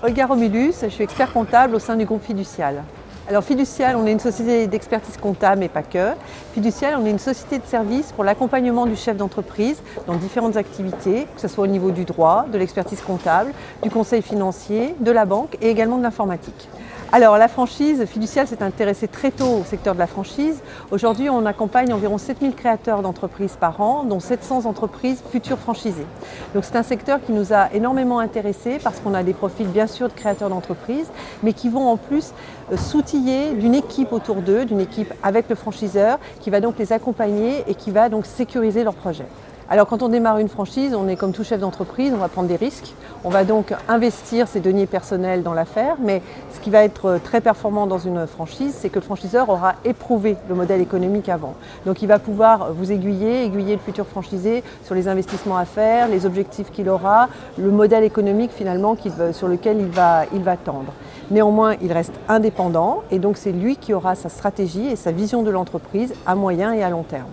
Olga Romulus, je suis expert comptable au sein du groupe Fiducial. Alors Fiducial, on est une société d'expertise comptable, mais pas que. Fiducial, on est une société de service pour l'accompagnement du chef d'entreprise dans différentes activités, que ce soit au niveau du droit, de l'expertise comptable, du conseil financier, de la banque et également de l'informatique. Alors la franchise, Fiducial s'est intéressé très tôt au secteur de la franchise. Aujourd'hui, on accompagne environ 7000 créateurs d'entreprises par an, dont 700 entreprises futures franchisées. Donc c'est un secteur qui nous a énormément intéressés parce qu'on a des profils bien sûr de créateurs d'entreprises, mais qui vont en plus s'outiller d'une équipe autour d'eux, d'une équipe avec le franchiseur, qui va donc les accompagner et qui va donc sécuriser leurs projets. Alors quand on démarre une franchise, on est comme tout chef d'entreprise, on va prendre des risques. On va donc investir ses deniers personnels dans l'affaire, mais ce qui va être très performant dans une franchise, c'est que le franchiseur aura éprouvé le modèle économique avant. Donc il va pouvoir vous aiguiller le futur franchisé sur les investissements à faire, les objectifs qu'il aura, le modèle économique finalement sur lequel il va tendre. Néanmoins, il reste indépendant et donc c'est lui qui aura sa stratégie et sa vision de l'entreprise à moyen et à long terme.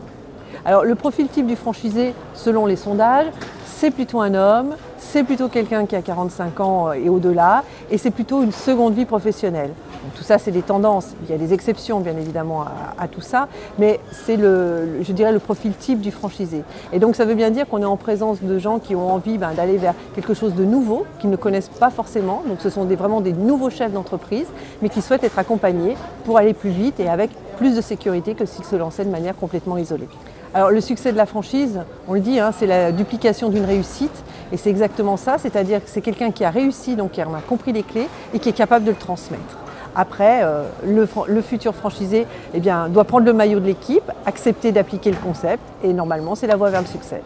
Alors le profil type du franchisé, selon les sondages, c'est plutôt un homme, c'est plutôt quelqu'un qui a 45 ans et au-delà, et c'est plutôt une seconde vie professionnelle. Donc, tout ça, c'est des tendances. Il y a des exceptions, bien évidemment, à tout ça, mais c'est je dirais, le profil type du franchisé. Et donc, ça veut bien dire qu'on est en présence de gens qui ont envie d'aller vers quelque chose de nouveau, qu'ils ne connaissent pas forcément. Donc, ce sont vraiment des nouveaux chefs d'entreprise, mais qui souhaitent être accompagnés pour aller plus vite et avec plus de sécurité que s'ils se lançaient de manière complètement isolée. Alors le succès de la franchise, on le dit, c'est la duplication d'une réussite et c'est exactement ça, c'est-à-dire que c'est quelqu'un qui a réussi, donc qui en a compris les clés et qui est capable de le transmettre. Après, le futur franchisé doit prendre le maillot de l'équipe, accepter d'appliquer le concept et normalement c'est la voie vers le succès.